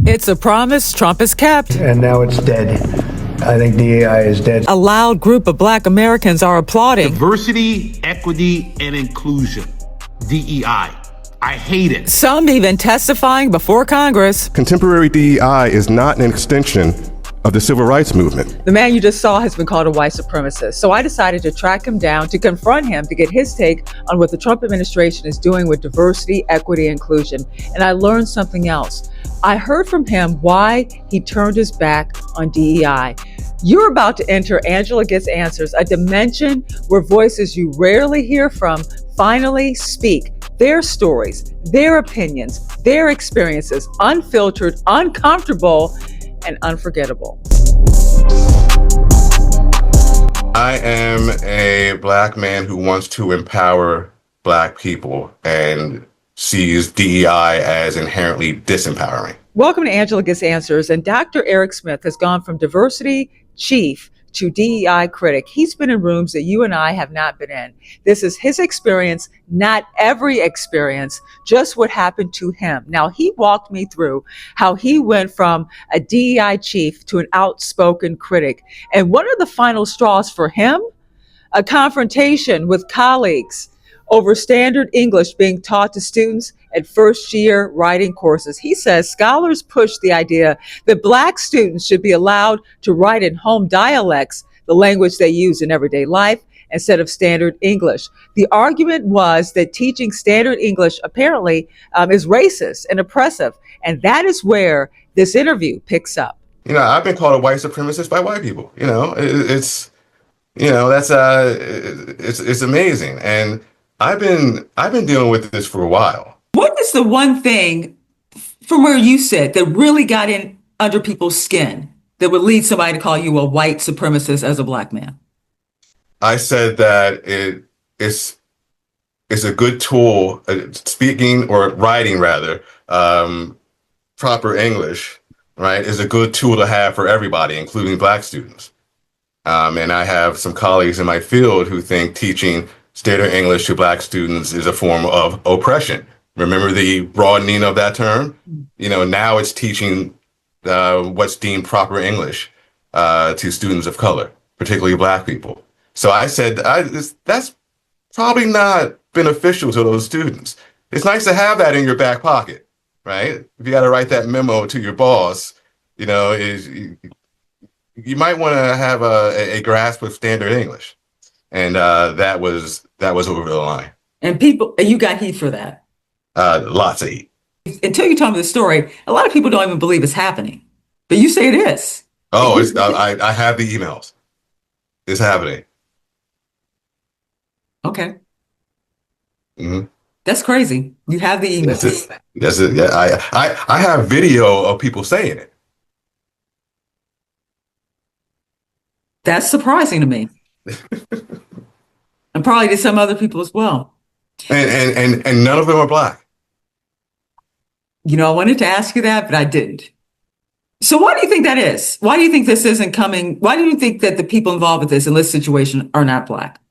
It's a promise Trump has kept. And now it's dead. I think DEI is dead. A loud group of Black Americans are applauding. Diversity, equity, and inclusion. DEI. I hate it. Some even testifying before Congress. Contemporary DEI is not an extension of the civil rights movement. The man you just saw has been called a white supremacist. So I decided to track him down to confront him to get his take on what the Trump administration is doing with diversity, equity, and inclusion. And I learned something else. I heard from him why he turned his back on DEI. You're about to enter Angela Gets Answers, a dimension where voices you rarely hear from finally speak their stories, their opinions, their experiences, unfiltered, uncomfortable, and unforgettable. I am a Black man who wants to empower Black people and sees DEI as inherently disempowering. Welcome to Angela Gets Answers. And Dr. Erec Smith has gone from diversity chief to DEI critic. He's been in rooms that you and I have not been in. This is his experience, not every experience, just what happened to him. Now, he walked me through how he went from a DEI chief to an outspoken critic. And what are the final straws for him? A confrontation with colleagues over standard English being taught to students at first-year writing courses. He says scholars push the idea that Black students should be allowed to write in home dialects, the language they use in everyday life, instead of standard English. The argument was that teaching standard English apparently is racist and oppressive, and that is where this interview picks up. You know, I've been called a white supremacist by white people. You know, it's amazing, and I've been dealing with this for a while. What is the one thing from where you said that really got in under people's skin that would lead somebody to call you a white supremacist as a Black man? I said that it's a good tool, speaking or writing rather, proper English, right, is a good tool to have for everybody, including Black students. And I have some colleagues in my field who think teaching standard English to Black students is a form of oppression. Remember the broadening of that term? You know, now it's teaching what's deemed proper English to students of color, particularly Black people. So I said, that's probably not beneficial to those students. It's nice to have that in your back pocket, right? If you got to write that memo to your boss, you know, you might want to have a grasp of standard English. And that was over the line. And you got heat for that? Lots of heat. Until you told me the story, a lot of people don't even believe it's happening. But you say it is. Oh, I have the emails. It's happening. Okay. Mm-hmm. That's crazy. You have the emails. That's it. Yeah, I have video of people saying it. That's surprising to me. And probably to some other people as well. And none of them are Black. You know, I wanted to ask you that, but I didn't. So why do you think that is? Why do you think this isn't coming? Why do you think that the people involved with this in this situation are not Black?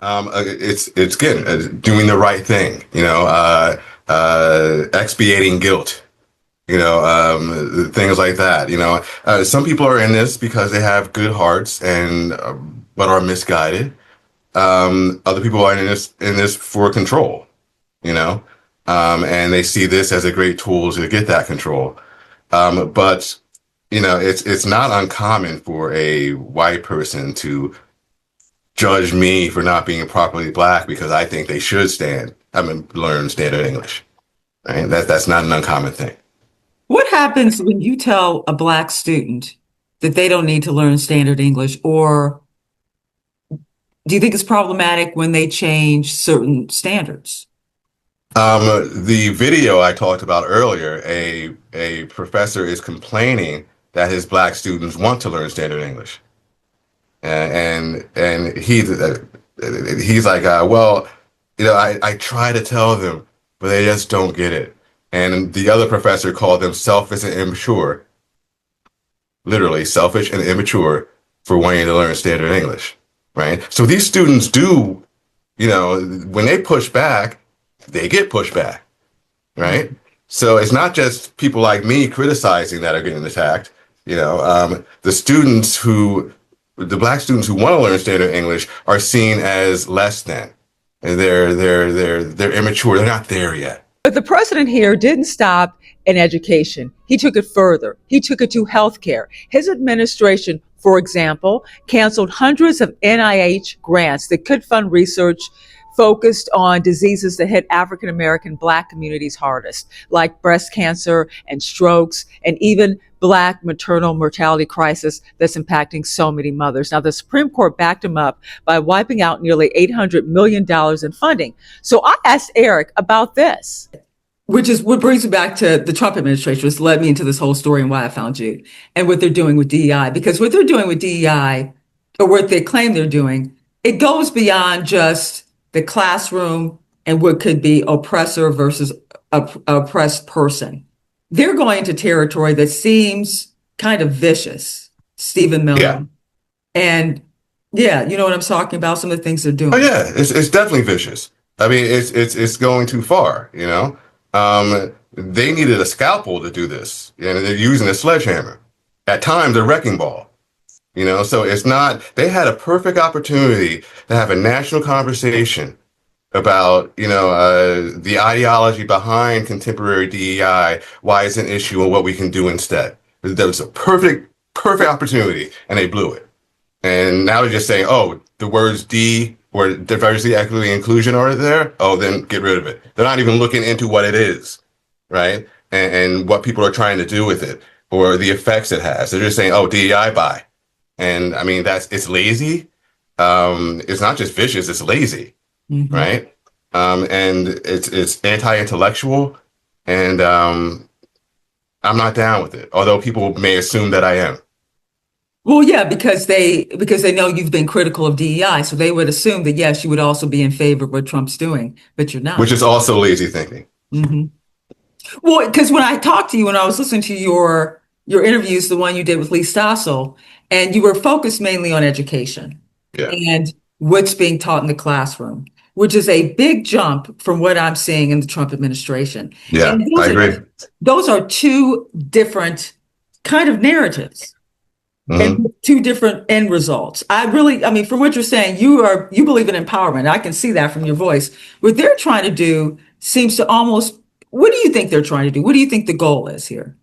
It's again doing the right thing. You know, expiating guilt. You know, things like that. You know, some people are in this because they have good hearts and but are misguided. Other people are in this for control. You know. And they see this as a great tool to get that control. But, you know, it's not uncommon for a white person to judge me for not being properly Black because I think they should learn standard English. Right? That's not an uncommon thing. What happens when you tell a Black student that they don't need to learn standard English, or do you think it's problematic when they change certain standards? The video I talked about earlier, a professor is complaining that his Black students want to learn standard English, and he's like, well, you know, I try to tell them, but they just don't get it. And the other professor called them selfish and immature, literally selfish and immature for wanting to learn standard English, right? So these students do, you know, when they push back, they get pushed back, right? So it's not just people like me criticizing that are getting attacked. The black students who want to learn standard English are seen as less than, and they're immature. They're not there yet. But the president here didn't stop in education. He took it further. He took it to healthcare. His administration, for example, canceled hundreds of NIH grants that could fund research focused on diseases that hit African American Black communities hardest, like breast cancer and strokes, and even Black maternal mortality crisis that's impacting so many mothers. Now, the Supreme Court backed him up by wiping out nearly $800 million in funding. So I asked Erec about this. Which is what brings me back to the Trump administration, which led me into this whole story and why I found you, and what they're doing with DEI. Because what they're doing with DEI, or what they claim they're doing, it goes beyond just the classroom and what could be oppressor versus oppressed person. They're going into territory that seems kind of vicious, Stephen Miller. Yeah. And yeah, you know what I'm talking about, some of the things they're doing. Oh yeah, it's definitely vicious. I mean, it's going too far, They needed a scalpel to do this, and they're using a sledgehammer. At times, a wrecking ball. So it's not, they had a perfect opportunity to have a national conversation about, the ideology behind contemporary DEI, why it's an issue and what we can do instead. That was a perfect opportunity, and they blew it. And now they're just saying, oh, the words D or diversity, equity, inclusion are there. Oh, then get rid of it. They're not even looking into what it is, right? And what people are trying to do with it or the effects it has. They're just saying, oh, DEI, bye. And I mean, it's lazy. It's not just vicious, it's lazy, right? And it's anti-intellectual, and I'm not down with it. Although people may assume that I am. Well, yeah, because they know you've been critical of DEI, so they would assume that yes, you would also be in favor of what Trump's doing, but you're not. Which is also lazy thinking. Well, because when I talked to you, when I was listening to your interviews, the one you did with Lee Stossel, and you were focused mainly on education and what's being taught in the classroom, which is a big jump from what I'm seeing in the Trump administration. Yeah, I agree. Those are two different kind of narratives and two different end results. I mean, from what you're saying, you believe in empowerment. I can see that from your voice. What they're trying to do seems to almost, what do you think they're trying to do? What do you think the goal is here?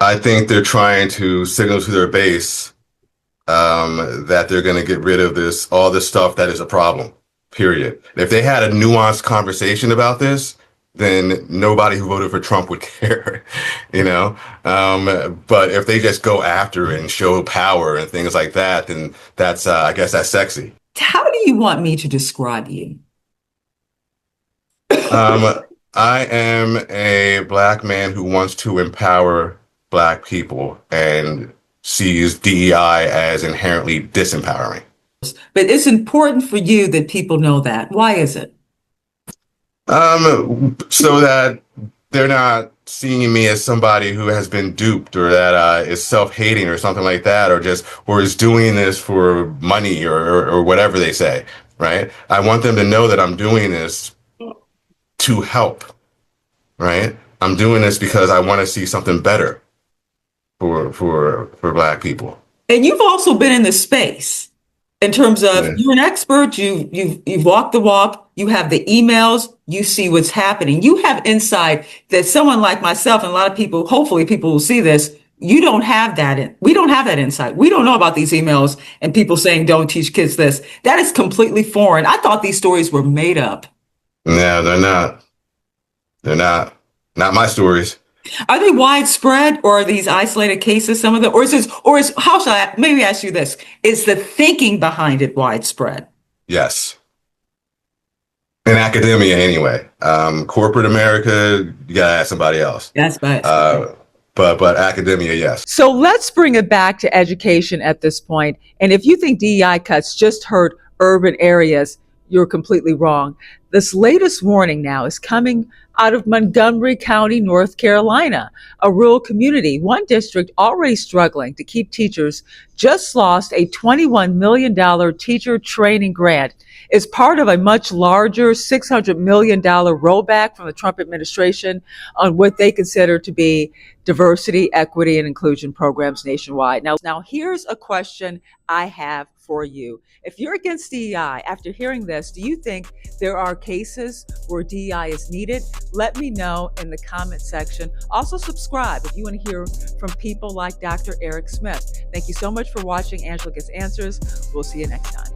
I think they're trying to signal to their base that they're going to get rid of all this stuff that is a problem, period. If they had a nuanced conversation about this, then nobody who voted for Trump would care, But if they just go after it and show power and things like that, then that's, I guess that's sexy. How do you want me to describe you? I am a Black man who wants to empower Black people and sees DEI as inherently disempowering. But it's important for you that people know that. Why is it? So that they're not seeing me as somebody who has been duped or that is self-hating or something like that, or is doing this for money or whatever they say, right? I want them to know that I'm doing this to help, right? I'm doing this because I want to see something better for Black people. And you've also been in this space in terms of you're an expert. You've walked the walk. You have the emails. You see what's happening. You have insight that someone like myself and a lot of people, hopefully people will see this. You don't have that. We don't have that insight. We don't know about these emails and people saying don't teach kids this. That is completely foreign. I thought these stories were made up. No, they're not. They're not. Not my stories. Are they widespread, or are these isolated cases, some of them, how shall I maybe ask you this? Is the thinking behind it widespread? Yes. In academia anyway. Corporate America, you gotta ask somebody else. That's right. But academia, yes. So let's bring it back to education at this point. And if you think DEI cuts just hurt urban areas, you're completely wrong. This latest warning now is coming out of Montgomery County, North Carolina, a rural community. One district already struggling to keep teachers just lost a $21 million teacher training grant. It's part of a much larger $600 million rollback from the Trump administration on what they consider to be diversity, equity, and inclusion programs nationwide. Now here's a question I have for you. If you're against DEI, after hearing this, do you think there are cases where DEI is needed? Let me know in the comment section. Also subscribe if you want to hear from people like Dr. Erec Smith. Thank you so much for watching Angela Gets Answers. We'll see you next time.